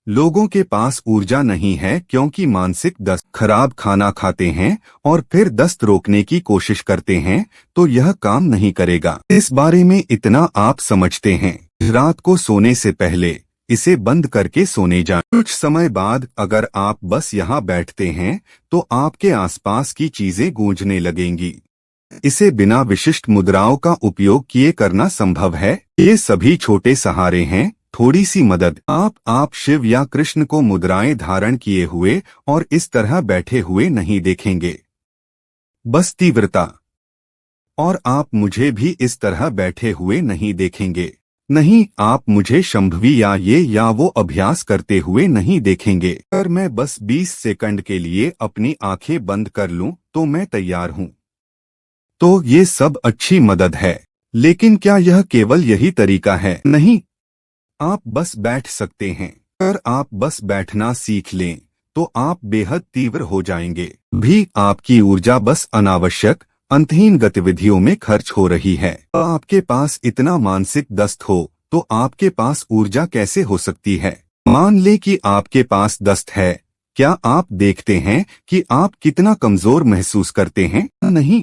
लोगों के पास ऊर्जा नहीं है क्योंकि मानसिक दस्त। खराब खाना खाते हैं और फिर दस्त रोकने की कोशिश करते हैं तो यह काम नहीं करेगा। इस बारे में इतना आप समझते हैं। रात को सोने से पहले इसे बंद करके सोने जाएं। कुछ समय बाद अगर आप बस यहाँ बैठते हैं तो आपके आसपास की चीजें गूंजने लगेंगी। इसे बिना विशिष्ट मुद्राओं का उपयोग किए करना संभव है। ये सभी छोटे सहारे हैं, थोड़ी सी मदद। आप शिव या कृष्ण को मुद्राएं धारण किए हुए और इस तरह बैठे हुए नहीं देखेंगे, बस तीव्रता। और आप मुझे भी इस तरह बैठे हुए नहीं देखेंगे। नहीं, आप मुझे शंभवी या ये या वो अभ्यास करते हुए नहीं देखेंगे। अगर मैं बस 20 सेकंड के लिए अपनी आंखें बंद कर लूं तो मैं तैयार हूं। तो ये सब अच्छी मदद है, लेकिन क्या यह केवल यही तरीका है? नहीं, आप बस बैठ सकते हैं। अगर आप बस बैठना सीख लें तो आप बेहद तीव्र हो जाएंगे। भी आपकी ऊर्जा बस अनावश्यक अंतहीन गतिविधियों में खर्च हो रही है। आपके पास इतना मानसिक दस्त हो तो आपके पास ऊर्जा कैसे हो सकती है? मान ले कि आपके पास दस्त है, क्या आप देखते हैं कि आप कितना कमजोर महसूस करते हैं? नहीं,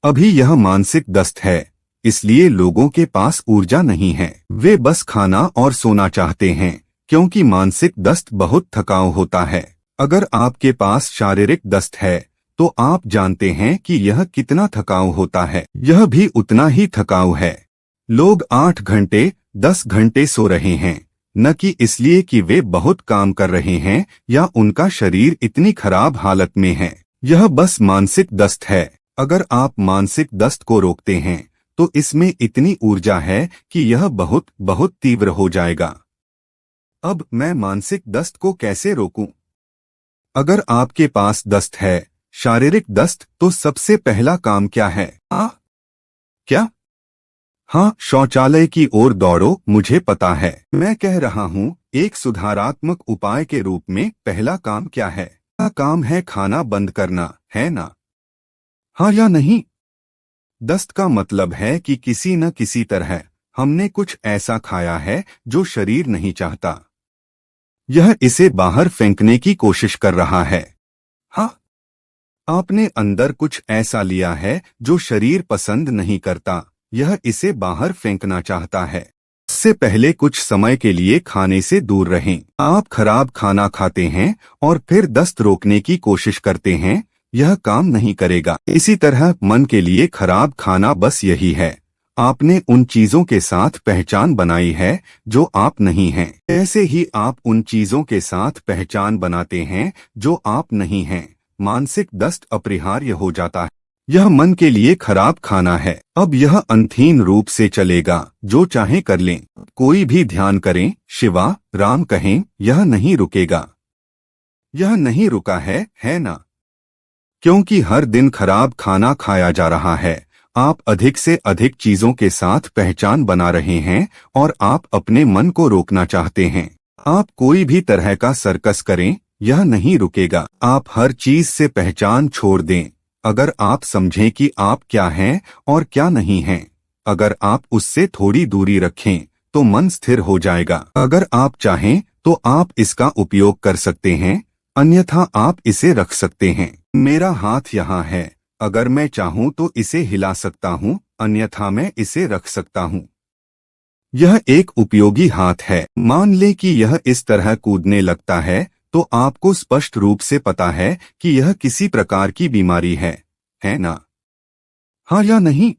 अभी यह मानसिक दस्त है, इसलिए लोगों के पास ऊर्जा नहीं है। वे बस खाना और सोना चाहते हैं क्योंकि मानसिक दस्त बहुत थकाऊ होता है। अगर आपके पास शारीरिक दस्त है तो आप जानते हैं कि यह कितना थकाऊ होता है। यह भी उतना ही थकाऊ है। लोग 8 घंटे 10 घंटे सो रहे हैं, न कि इसलिए कि वे बहुत काम कर रहे हैं या उनका शरीर इतनी खराब हालत में है। यह बस मानसिक दस्त है। अगर आप मानसिक दस्त को रोकते हैं तो इसमें इतनी ऊर्जा है कि यह बहुत बहुत तीव्र हो जाएगा। अब मैं मानसिक दस्त को कैसे रोकूं? अगर आपके पास दस्त है, शारीरिक दस्त, तो सबसे पहला काम क्या है? क्या? हाँ, शौचालय की ओर दौड़ो। मुझे पता है, मैं कह रहा हूँ एक सुधारात्मक उपाय के रूप में पहला काम क्या है? पहला काम है खाना बंद करना, है ना? हाँ या नहीं? दस्त का मतलब है कि किसी न किसी तरह हमने कुछ ऐसा खाया है जो शरीर नहीं चाहता। यह इसे बाहर फेंकने की कोशिश कर रहा है। हाँ, आपने अंदर कुछ ऐसा लिया है जो शरीर पसंद नहीं करता। यह इसे बाहर फेंकना चाहता है। इससे पहले कुछ समय के लिए खाने से दूर रहें। आप खराब खाना खाते हैं और फिर दस्त रोकने की कोशिश करते हैं, यह काम नहीं करेगा। इसी तरह मन के लिए खराब खाना बस यही है। आपने उन चीजों के साथ पहचान बनाई है जो आप नहीं हैं। ऐसे ही आप उन चीजों के साथ पहचान बनाते हैं जो आप नहीं हैं। मानसिक दस्त अपरिहार्य हो जाता है। यह मन के लिए खराब खाना है। अब यह अंतहीन रूप से चलेगा, जो चाहे कर लें। कोई भी ध्यान करें, शिवा राम कहें, यह नहीं रुकेगा। यह नहीं रुका है ना? क्योंकि हर दिन खराब खाना खाया जा रहा है। आप अधिक से अधिक चीजों के साथ पहचान बना रहे हैं और आप अपने मन को रोकना चाहते हैं। आप कोई भी तरह का सर्कस करें, यह नहीं रुकेगा। आप हर चीज से पहचान छोड़ दें। अगर आप समझें कि आप क्या हैं और क्या नहीं हैं, अगर आप उससे थोड़ी दूरी रखें तो मन स्थिर हो जाएगा। अगर आप चाहें तो आप इसका उपयोग कर सकते हैं, अन्यथा आप इसे रख सकते हैं। मेरा हाथ यहाँ है, अगर मैं चाहूं तो इसे हिला सकता हूं, अन्यथा मैं इसे रख सकता हूं। यह एक उपयोगी हाथ है। मान ले कि यह इस तरह कूदने लगता है तो आपको स्पष्ट रूप से पता है कि यह किसी प्रकार की बीमारी है ना? हाँ या नहीं?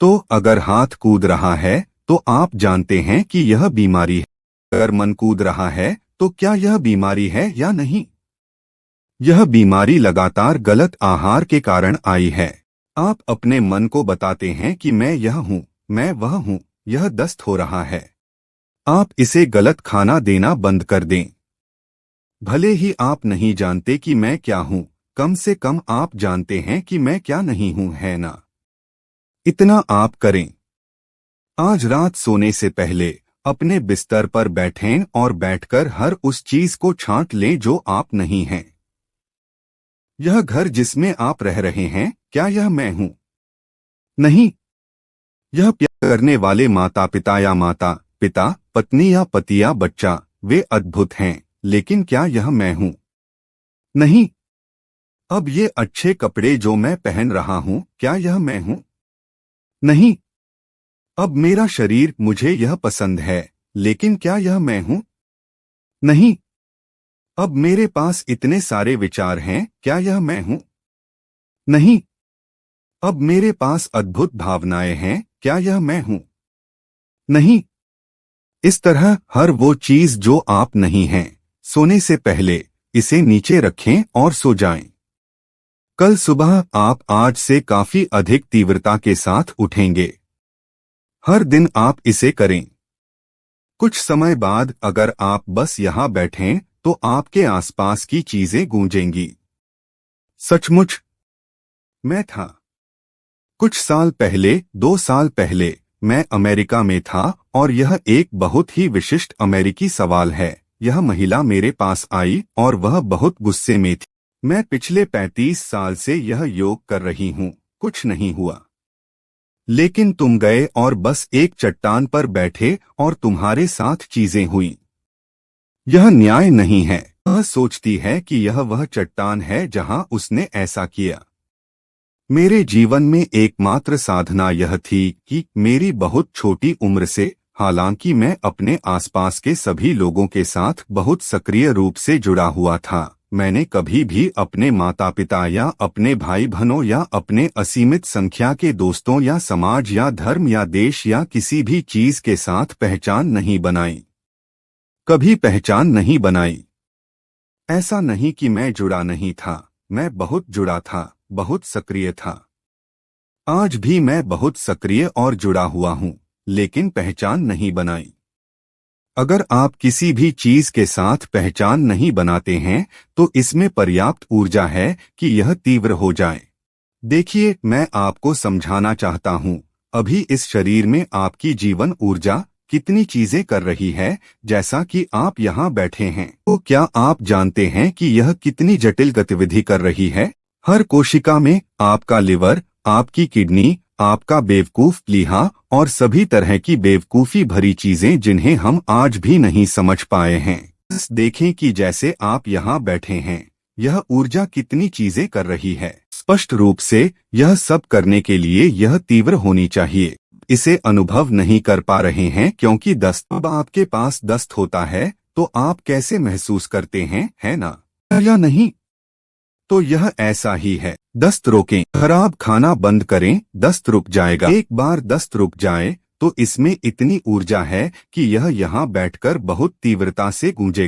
तो अगर हाथ कूद रहा है तो आप जानते हैं कि यह बीमारी है। अगर मन कूद रहा है तो क्या यह बीमारी है या नहीं? यह बीमारी लगातार गलत आहार के कारण आई है। आप अपने मन को बताते हैं कि मैं यह हूँ, मैं वह हूँ, यह दस्त हो रहा है। आप इसे गलत खाना देना बंद कर दें। भले ही आप नहीं जानते कि मैं क्या हूँ, कम से कम आप जानते हैं कि मैं क्या नहीं हूँ, है ना? इतना आप करें। आज रात सोने से पहले अपने बिस्तर पर बैठें और बैठकर हर उस चीज को छांट लें जो आप नहीं हैं। यह घर जिसमें आप रह रहे हैं, क्या यह मैं हूं? नहीं। यह प्यार करने वाले माता पिता या माता पिता, पत्नी या पति या बच्चा, वे अद्भुत हैं, लेकिन क्या यह मैं हूँ? नहीं। अब ये अच्छे कपड़े जो मैं पहन रहा हूँ, क्या यह मैं हूँ? नहीं। अब मेरा शरीर, मुझे यह पसंद है, लेकिन क्या यह मैं हूँ? नहीं। अब मेरे पास इतने सारे विचार हैं, क्या यह मैं हूँ? नहीं। अब मेरे पास अद्भुत भावनाएं हैं, क्या यह मैं हूँ? नहीं। इस तरह हर वो चीज जो आप नहीं हैं, सोने से पहले इसे नीचे रखें और सो जाएं। कल सुबह आप आज से काफी अधिक तीव्रता के साथ उठेंगे। हर दिन आप इसे करें। कुछ समय बाद अगर आप बस यहां बैठें तो आपके आसपास की चीजें गूंजेंगी। सचमुच मैं था। कुछ साल पहले, 2 साल पहले, मैं अमेरिका में था और यह एक बहुत ही विशिष्ट अमेरिकी सवाल है। यह महिला मेरे पास आई और वह बहुत गुस्से में थी। मैं पिछले 35 साल से यह योग कर रही हूँ, कुछ नहीं हुआ। लेकिन तुम गए और बस एक चट्टान पर बैठे और तुम्हारे साथ चीजें हुई। यह न्याय नहीं है। वह सोचती है कि यह वह चट्टान है जहां उसने ऐसा किया। मेरे जीवन में एकमात्र साधना यह थी कि मेरी बहुत छोटी उम्र से, हालांकि मैं अपने आसपास के सभी लोगों के साथ बहुत सक्रिय रूप से जुड़ा हुआ था, मैंने कभी भी अपने माता पिता या अपने भाई बहनों या अपने असीमित संख्या के दोस्तों या समाज या धर्म या देश या किसी भी चीज के साथ पहचान नहीं बनाई। कभी पहचान नहीं बनाई। ऐसा नहीं कि मैं जुड़ा नहीं था, मैं बहुत जुड़ा था, बहुत सक्रिय था। आज भी मैं बहुत सक्रिय और जुड़ा हुआ हूँ, लेकिन पहचान नहीं बनाई। अगर आप किसी भी चीज के साथ पहचान नहीं बनाते हैं तो इसमें पर्याप्त ऊर्जा है कि यह तीव्र हो जाए। देखिए, मैं आपको समझाना चाहता हूँ, अभी इस शरीर में आपकी जीवन ऊर्जा कितनी चीजें कर रही है। जैसा कि आप यहाँ बैठे हैं, तो क्या आप जानते हैं कि यह कितनी जटिल गतिविधि कर रही है? हर कोशिका में आपका लिवर, आपकी किडनी, आपका बेवकूफ प्लीहा और सभी तरह की बेवकूफी भरी चीजें जिन्हें हम आज भी नहीं समझ पाए हैं। बस देखें कि जैसे आप यहाँ बैठे हैं, यह ऊर्जा कितनी चीजें कर रही है। स्पष्ट रूप से यह सब करने के लिए यह तीव्र होनी चाहिए। इसे अनुभव नहीं कर पा रहे हैं क्योंकि दस्त, अब आपके पास दस्त होता है तो आप कैसे महसूस करते हैं, है ना? या नहीं? तो यह ऐसा ही है। दस्त रोकें, खराब खाना बंद करें, दस्त रुक जाएगा। एक बार दस्त रुक जाए तो इसमें इतनी ऊर्जा है कि यह यहाँ बैठकर बहुत तीव्रता से गूंजेगा।